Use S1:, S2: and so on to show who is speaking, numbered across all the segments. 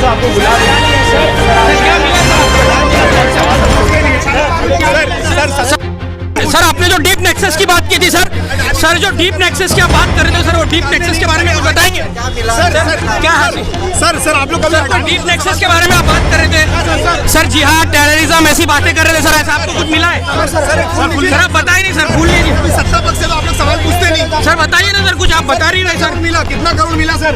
S1: से आपको बुला रहे हैं।
S2: सर आपने जो डीप नेक्सस की बात की थी सर जो डीप नेक्सस की आप बात कर रहे थे सर, वो डीप नेक्सस के बारे में कुछ बताएंगे? क्या
S1: सर आप लोग
S2: तो डीप नेक्सस के बारे में आप बात कर रहे थे सर, जिहाद, टेररिज्म ऐसी बातें कर रहे थे सर, ऐसा आपको कुछ मिला है? सर आप बताइए नहीं सर, भूल लीजिए।
S1: सत्ता पक्ष से तो आप लोग सवाल पूछते नहीं।
S2: सर बताइए ना सर, कुछ आप बता नहीं रहे सर।
S1: मिला कितना करोड़ मिला सर?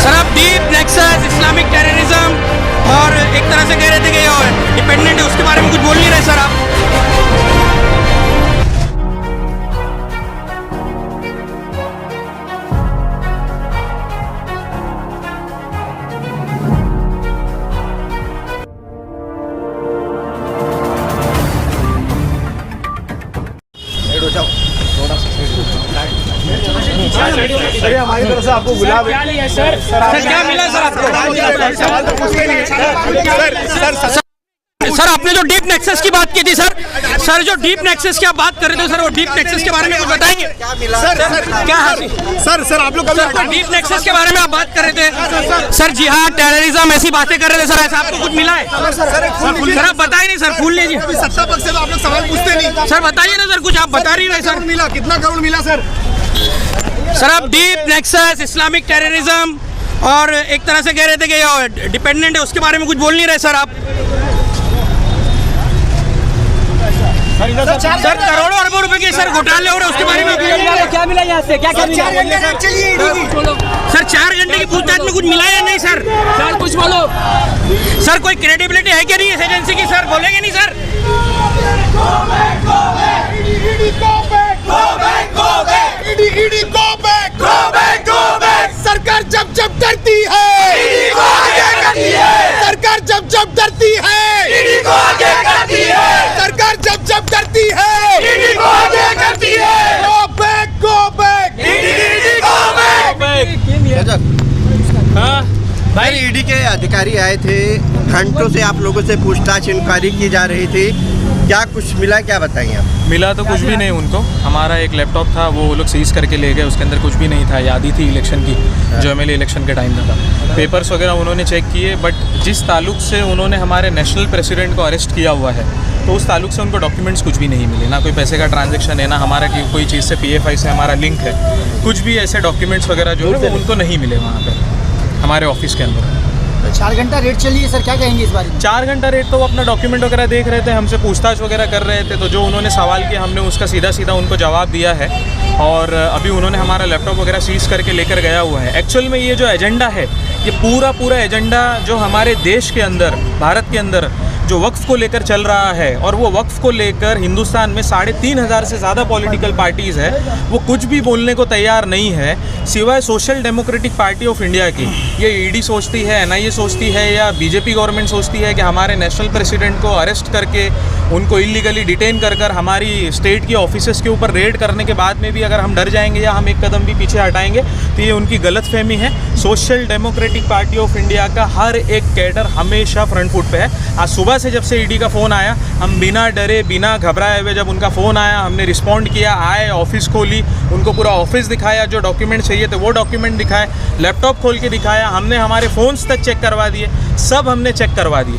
S2: सर आप डीप नेक्सस, इस्लामिक टेररिज्म और एक तरह से कह रहे थे कि ये डिपेंडेंट है, उसके बारे में कुछ बोल नहीं रहे सर आप।
S1: सर हमारी तरफ से आपको बुला रहे हैं।
S2: सर क्या मिला सर आपको?
S1: सवाल तो पूछते नहीं।
S2: सर आपने जो डीप नेक्सस की बात की थी सर जो डीप नेक्सस की आप बात कर रहे थे सर, वो डीप नेक्सस के बारे में कुछ बताएंगे?
S1: सर आप लोग
S2: डीप नेक्सस के बारे में आप बात कर रहे थे सर, जिहाद, टेररिज्म ऐसी बातें कर रहे थे सर, ऐसा आपको कुछ मिला है? सर आप बताइए नहीं सर, भूल लीजिए।
S1: सत्ता पक्ष से तो आप लोग सवाल पूछते नहीं।
S2: सर बताइए ना सर, कुछ आप बता नहीं रहे सर।
S1: मिला कितना करोड़ मिला सर?
S2: सर आप डीप नेक्सस, इस्लामिक टेररिज्म और एक तरह से कह रहे थे कि ये डिपेंडेंट है, उसके बारे में कुछ बोल नहीं रहे सर आप। सर करोड़ों अरबों रुपए के सर घोटाले हो रहे हैं, उसके बारे में
S3: क्या मिला यहाँ से? क्या मिला?
S2: सर 4 घंटे की पूछताछ में कुछ मिला या नहीं सर?
S3: सर कुछ बोलो।
S2: सर कोई क्रेडिबिलिटी है क्या नहीं इस एजेंसी की सर? बोलेंगे नहीं सर?
S1: सरकार जब डरती है, सरकार जब डरती है, सरकार जब डरती है, गो बैक
S4: भाई ईडी के अधिकारी आए थे, घंटों से आप लोगों से पूछताछ इंक्वायरी की जा रही थी, क्या कुछ मिला, क्या बताइए आप?
S5: मिला तो कुछ भी नहीं उनको। हमारा एक लैपटॉप था, वो लोग सीज करके ले गए, उसके अंदर कुछ भी नहीं था, यादी थी इलेक्शन की, जो एमएलए इलेक्शन के टाइम में था। पेपर्स वगैरह उन्होंने चेक किए, बट जिस ताल्लुक से उन्होंने हमारे नेशनल प्रेसिडेंट को अरेस्ट किया हुआ है, तो उस ताल्लुक से उनको डॉक्यूमेंट्स कुछ भी नहीं मिले, ना कोई पैसे का ट्रांजैक्शन है, ना हमारा कोई चीज़ से PFI से हमारा लिंक है, कुछ भी ऐसे डॉक्यूमेंट्स वगैरह जो है वो उनको नहीं मिले वहाँ पर हमारे ऑफिस के अंदर।
S3: 4 घंटा रेट चली है सर, क्या कहेंगे इस बारे में?
S5: 4 घंटा रेट तो वो अपना डॉक्यूमेंट वगैरह देख रहे थे, हमसे पूछताछ वगैरह कर रहे थे, तो जो उन्होंने सवाल किया हमने उसका सीधा उनको जवाब दिया है। और अभी उन्होंने हमारा लैपटॉप वगैरह सीज करके लेकर गया हुआ है। एक्चुअल में ये जो एजेंडा है, ये पूरा एजेंडा जो हमारे देश के अंदर, भारत के अंदर जो वक्फ को लेकर चल रहा है, और वो वक्फ को लेकर हिंदुस्तान में 3,500 से ज़्यादा पॉलिटिकल पार्टीज़ है, वो कुछ भी बोलने को तैयार नहीं है सिवाय social democratic party of India की। ये ईडी सोचती है, NIA सोचती है, या बीजेपी गवर्नमेंट सोचती है कि हमारे नेशनल प्रेसिडेंट को अरेस्ट करके उनको इलीगली डिटेन कर हमारी स्टेट की ऑफिसेस के ऊपर रेड करने के बाद में भी अगर हम डर जाएंगे या हम एक कदम भी पीछे हटाएंगे, तो ये उनकी गलतफहमी है। Social democratic party of India का हर एक कैडर हमेशा फ्रंट फुट पे है। आज सुबह से जब से ईडी का फ़ोन आया, हम बिना डरे बिना घबराए हुए, जब उनका फ़ोन आया हमने रिस्पॉन्ड किया, आए, ऑफिस खोली, उनको पूरा ऑफिस दिखाया, जो डॉक्यूमेंट चाहिए थे वो डॉक्यूमेंट दिखाए, लैपटॉप खोल के दिखाया, हमने हमारे फ़ोन्स तक चेक करवा दिए, सब हमने चेक करवा दिए।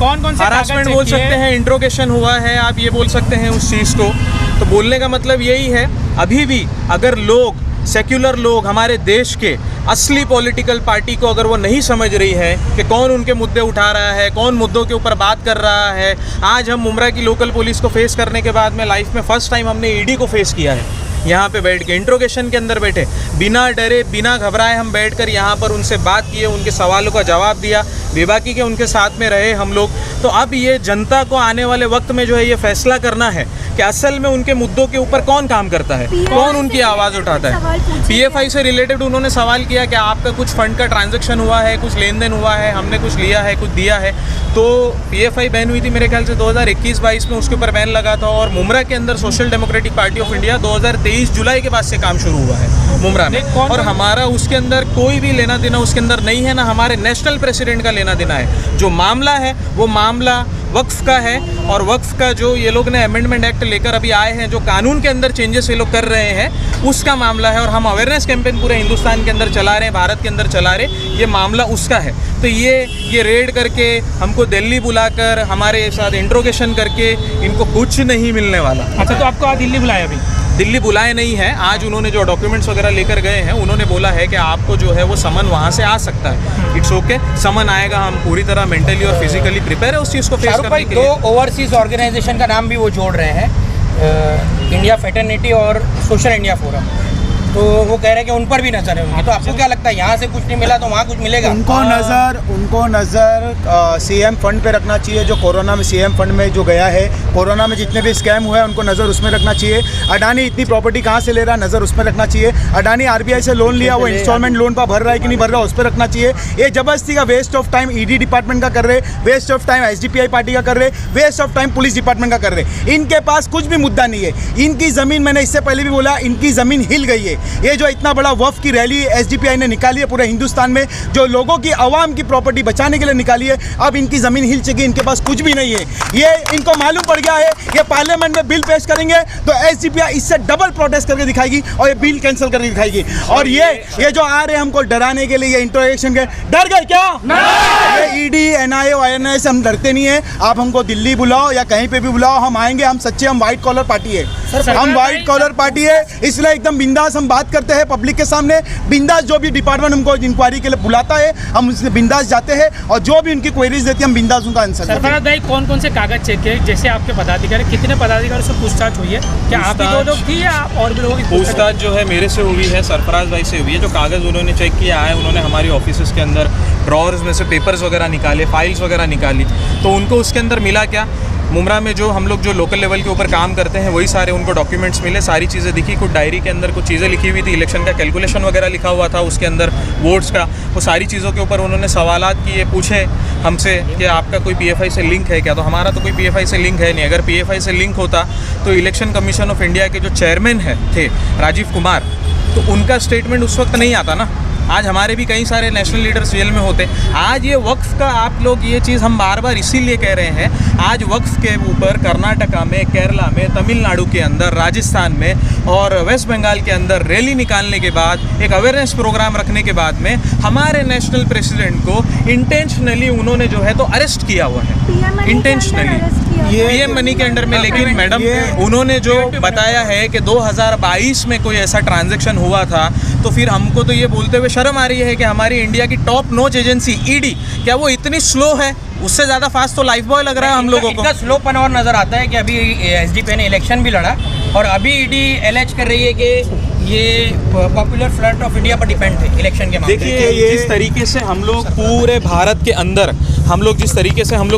S2: कौन से
S5: हरासमेंट बोल सकते हैं, इंट्रोगेशन हुआ है, आप ये बोल सकते हैं उस चीज़ को। तो बोलने का मतलब यही है, अभी भी अगर लोग, सेक्युलर लोग हमारे देश के असली पॉलिटिकल पार्टी को अगर वो नहीं समझ रही है कि कौन उनके मुद्दे उठा रहा है, कौन मुद्दों के ऊपर बात कर रहा है। आज हम मुमरा की लोकल पुलिस को फेस करने के बाद में लाइफ में फर्स्ट टाइम हमने ईडी को फेस किया है। यहाँ पे बैठ के इंट्रोगेशन के अंदर बैठे, बिना डरे बिना घबराए हम बैठकर यहाँ पर उनसे बात किए, उनके सवालों का जवाब दिया, बेबाकी के उनके साथ में रहे हम लोग। तो अब ये जनता को आने वाले वक्त में जो है ये फैसला करना है कि असल में उनके मुद्दों के ऊपर कौन काम करता है, कौन उनकी आवाज़ उठाता है। PFI से रिलेटेड उन्होंने सवाल किया कि आपका कुछ फंड का ट्रांजैक्शन हुआ है, कुछ लेन देन हुआ है, हमने कुछ लिया है, कुछ दिया है। तो PFI बैन हुई थी मेरे ख्याल से 2021-22 में, उसके ऊपर बैन लगा था। और मुमरा के अंदर social democratic party of India 2023 जुलाई के बाद से काम शुरू हुआ है मुमरा में, और हमारा उसके अंदर कोई भी लेना देना उसके अंदर नहीं है, ना हमारे नेशनल प्रेसिडेंट का लेना देना है। जो मामला है वो मामला वक्फ का है और वक्फ का जो ये लोग ने अमेंडमेंट एक्ट लेकर अभी आए हैं, जो कानून के अंदर चेंजेस ये लोग कर रहे हैं, उसका मामला है। और हम अवेयरनेस कैंपेन पूरे हिंदुस्तान के अंदर चला रहे हैं, भारत के अंदर चला रहे, ये मामला उसका है। तो ये रेड करके हमको दिल्ली बुलाकर हमारे साथ इंट्रोगेशन करके इनको कुछ नहीं मिलने वाला।
S2: अच्छा, तो आपको आज दिल्ली बुलाया अभी?
S5: दिल्ली बुलाए नहीं है, आज उन्होंने जो डॉक्यूमेंट्स वगैरह लेकर गए हैं, उन्होंने बोला है कि आपको जो है वो समन वहाँ से आ सकता है। इट्स ओके, समन आएगा, हम पूरी तरह मेंटली और फिजिकली प्रिपेयर है उस चीज़ को फेस करने के लिए।
S2: दो ओवरसीज ऑर्गेनाइजेशन का नाम भी वो जोड़ रहे हैं, इंडिया फेटर्निटी और सोशल इंडिया फोरम, तो वो कह रहे हैं कि उन पर भी नजर है उनकी। तो आपको क्या लगता है, यहाँ से कुछ नहीं मिला तो वहाँ कुछ मिलेगा?
S3: उनको नज़र सीएम फंड पे रखना चाहिए, जो कोरोना में सीएम फंड में जो गया है, कोरोना में जितने भी स्कैम हुए हैं उनको नज़र उसमें रखना चाहिए। अडानी इतनी प्रॉपर्टी कहाँ से ले रहा है, नज़र उसमें रखना चाहिए। अडानी आरबीआई से लोन लिया, वो इंस्टॉलमेंट लोन पर भर रहा है कि नहीं भर रहा, उस पर रखना चाहिए। ये जबरदस्ती का waste of time ED department का कर रहे, waste of time SDPI party का कर रहे, waste of time police department का कर रहे। इनके पास कुछ भी मुद्दा नहीं है। इनकी ज़मीन, मैंने इससे पहले भी बोला, इनकी ज़मीन हिल गई है। ये जो इतना बड़ा वफ़ की रैली एसडीपीआई ने निकाली है पूरे हिंदुस्तान में, जो लोगों की आवाम की प्रॉपर्टी बचाने के लिए निकाली है, अब इनकी ज़मीन हिल चुकी है, इनके पास कुछ भी नहीं है। ये इनको मालूम पड़ गया है, ये पार्लियामेंट में बिल पेश करेंगे तो एसडीपीआई इससे डबल प्रोटेस्ट करके दिखाएगी और ये बिल कैंसिल करके दिखाएगी। और ये जो आ रहे हैं हमको डराने के लिए, ये इंट्रोगेशन के, डर गए क्या? ये ईडी एनआईए वाईएनआई से हम डरते नहीं है। आप हमको दिल्ली बुलाओ या कहीं पे भी बुलाओ, हम आएंगे। हम सच्चे, हम वाइट कॉलर पार्टी है, हम वाइट कॉलर पार्टी है, इसलिए एकदम बिंदास हम बात करते हैं पब्लिक के सामने। बिंदास जो भी डिपार्टमेंट हमको इंक्वायरी के लिए बुलाता है, हम उससे बिंदास जाते हैं और जो भी उनकी क्वेरीज देती है हम बिंदास उनका आंसर करते हैं।
S2: सरफराज भाई, कौन कौन से कागज चेक किए? जैसे आपके पदाधिकारी, कितने पदाधिकारी से पूछताछ हुई है? क्या आप ही दो लोग थी या और भी लोगों की
S5: पूछताछ जो है मेरे से हुई है, सरफराज भाई से हुई है। जो कागज़ उन्होंने चेक किया है, उन्होंने हमारी ऑफिस के अंदर ड्रॉर्स में से पेपर्स वगैरह निकाले, फाइल्स वगैरह निकाली, तो उनको उसके अंदर मिला क्या, मुमरा में जो हम लोग जो लोकल लेवल के ऊपर काम करते हैं वही सारे उनको डॉक्यूमेंट्स मिले, सारी चीज़ें दिखी। कुछ डायरी के अंदर कुछ चीज़ें लिखी हुई थी, इलेक्शन का कैलकुलेशन वगैरह लिखा हुआ था उसके अंदर, वोट्स का, वो सारी चीज़ों के ऊपर उन्होंने सवालात किए, पूछे हमसे कि आपका कोई पीएफआई से लिंक है क्या? तो हमारा तो कोई पीएफआई से लिंक है नहीं। अगर पीएफआई से लिंक होता तो इलेक्शन कमीशन ऑफ इंडिया के जो चेयरमैन थे राजीव कुमार, तो उनका स्टेटमेंट उस वक्त नहीं आता ना। आज हमारे भी कई सारे नेशनल लीडर्स जेल में होते। आज ये वक्फ का आप लोग ये चीज़ हम बार बार इसीलिए कह रहे हैं, आज वक्फ के ऊपर कर्नाटका में, केरला में, तमिलनाडु के अंदर, राजस्थान में और वेस्ट बंगाल के अंदर रैली निकालने के बाद, एक अवेयरनेस प्रोग्राम रखने के बाद में हमारे नेशनल प्रेसिडेंट को इंटेंशनली उन्होंने जो है तो अरेस्ट किया हुआ है, इंटेंशनली पीएम मनी के अंडर में। लेकिन मैडम उन्होंने जो बताया है कि 2022 में कोई ऐसा ट्रांजैक्शन हुआ था, तो फिर हमको तो ये बोलते हुए शर्म आ रही है कि हमारी इंडिया की टॉप नॉच एजेंसी ईडी, क्या वो इतनी स्लो है? उससे ज़्यादा फास्ट तो लाइफ बॉय लग रहा है हम लोगों को।
S2: इतना स्लोपन और नज़र आता है कि अभी एसडीपी ने इलेक्शन भी लड़ा और अभी ईडी एलएच कर रही है कि ये पॉपुलर फ्रंट ऑफ इंडिया पर डिपेंड है इलेक्शन के मामले में।
S5: देखिए, जिस तरीके से हम लोग पूरे भारत के अंदर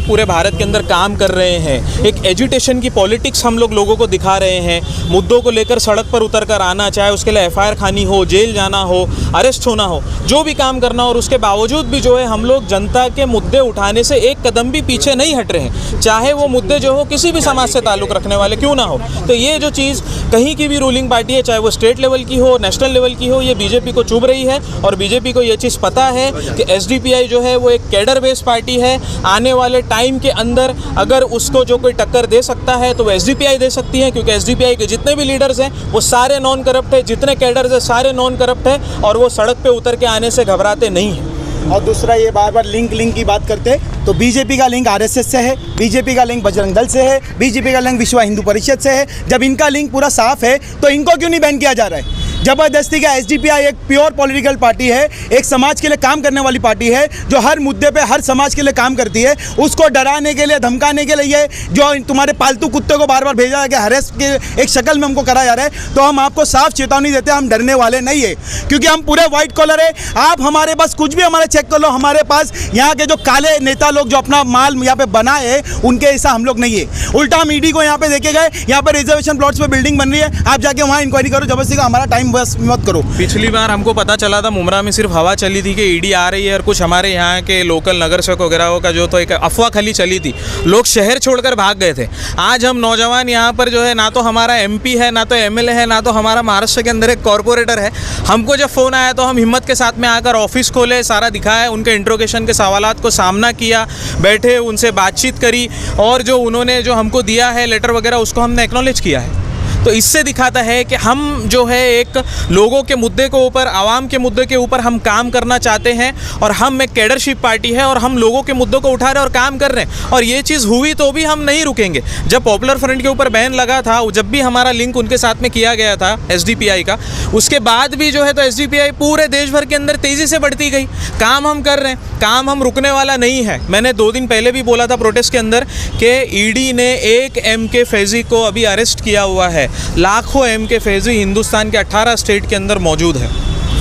S5: पूरे भारत के अंदर काम कर रहे हैं, एक एजुटेशन की पॉलिटिक्स हम लोग लोगों को दिखा रहे हैं, मुद्दों को लेकर सड़क पर उतर कर आना, चाहे उसके लिए एफआईआर खानी हो, जेल जाना हो, अरेस्ट होना हो, जो भी काम करना हो, और उसके बावजूद भी जो है हम लोग जनता के मुद्दे उठाने से एक कदम भी पीछे नहीं हट रहे हैं, चाहे वो मुद्दे जो हो किसी भी समाज से ताल्लुक़ रखने वाले क्यों ना हो। तो ये जो चीज़ कहीं की भी रूलिंग पार्टी है, चाहे वो स्टेट लेवल की हो, नेशनल लेवल की हो, ये बीजेपी को चुभ रही है। और बीजेपी को ये चीज़ पता है कि एसडीपीआई जो है वो एक कैडर बेस्ड पार्टी है। आने वाले टाइम के अंदर अगर उसको जो कोई टक्कर दे सकता है तो वो एसडीपीआई दे सकती है, क्योंकि एसडीपीआई के जितने भी लीडर्स हैं वो सारे नॉन करप्ट है, जितने कैडर्स हैं सारे नॉन करप्ट हैं और वो सड़क पे उतर के आने से घबराते नहीं हैं।
S3: और दूसरा, ये बार बार लिंक की बात करते तो बीजेपी का लिंक आरएसएस से है, बीजेपी का लिंक बजरंग दल से है, बीजेपी का लिंक विश्व हिंदू परिषद से है। जब इनका लिंक पूरा साफ है तो इनको क्यों नहीं बैन किया जा रहा है? जबरदस्ती का एसडीपीआई एक प्योर पॉलिटिकल पार्टी है, एक समाज के लिए काम करने वाली पार्टी है, जो हर मुद्दे पे हर समाज के लिए काम करती है। उसको डराने के लिए, धमकाने के लिए जो तुम्हारे पालतू कुत्ते को बार बार भेजा है कि हरेस के एक शक्ल में हमको करा जा रहा है, तो हम आपको साफ चेतावनी देते हैं, हम डरने वाले नहीं है, क्योंकि हम पूरे व्हाइट कॉलर है। आप हमारे पास कुछ भी हमारे चेक कर लो, हमारे पास यहाँ के जो काले नेता लोग जो अपना माल यहाँ पे बनाए हैं, उनके ऐसा हम लोग नहीं है। उल्टा हम ईडी को यहाँ पे देखे गए, यहाँ पे रिजर्वेशन प्लॉट्स पे बिल्डिंग बन रही है, आप जाके वहाँ इंक्वायरी करो, जबरदस्ती का हमारा टाइम बस मत करो।
S5: पिछली बार हमको पता चला था मुमरा में सिर्फ हवा चली थी कि ईडी आ रही है और कुछ हमारे यहाँ के लोकल नगर सेवक वगैरह का जो तो एक अफवाह खली चली थी, लोग शहर छोड़कर भाग गए थे। आज हम नौजवान यहाँ पर जो है ना तो हमारा एमपी है, ना तो एमएलए है, ना तो हमारा महाराष्ट्र के अंदर एक कॉरपोरेटर है। हमको जब फ़ोन आया तो हम हिम्मत के साथ में आकर ऑफिस खोले, सारा दिखाया, उनके इंट्रोगेशन के सवालात को सामना किया, बैठे उनसे बातचीत करी और जो उन्होंने जो हमको दिया है लेटर वगैरह उसको हमने एक्नॉलेज किया है। तो इससे दिखाता है कि हम जो है एक लोगों के मुद्दे के ऊपर, आवाम के मुद्दे के ऊपर हम काम करना चाहते हैं और हम एक कैडरशिप पार्टी है और हम लोगों के मुद्दों को उठा रहे हैं और काम कर रहे हैं। और ये चीज़ हुई तो भी हम नहीं रुकेंगे। जब पॉपुलर फ्रंट के ऊपर बैन लगा था, जब भी हमारा लिंक उनके साथ में किया गया था एसडीपीआई का, उसके बाद भी जो है तो एसडीपीआई पूरे देश भर के अंदर तेज़ी से बढ़ती गई। काम हम कर रहे हैं, काम हम रुकने वाला नहीं है। मैंने 2 दिन पहले भी बोला था प्रोटेस्ट के अंदर कि ईडी ने एक एमके फैज़ी को अभी अरेस्ट किया हुआ है। लाखों एमके फैज़ी हिंदुस्तान के 18 स्टेट के अंदर मौजूद है।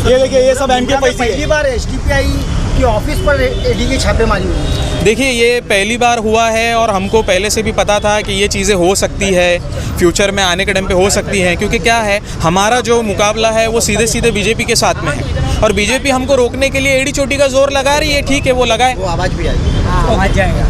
S3: ये देखिए, ये सब एमके फैज़ी
S6: पहली बार एसडीपीआई की ऑफिस पर ईडी की छापेमारी हुई।
S5: देखिए, ये पहली बार हुआ है और हमको पहले से भी पता था कि ये चीज़ें हो सकती है, फ्यूचर में आने के टाइम पे हो सकती हैं, क्योंकि क्या है, हमारा जो मुकाबला है वो सीधे सीधे बीजेपी के साथ में है और बीजेपी हमको रोकने के लिए एड़ी चोटी का जोर लगा रही है। ठीक है, वो लगाए,
S6: वो आवाज़ भी आई।
S2: आवाज जाएगा।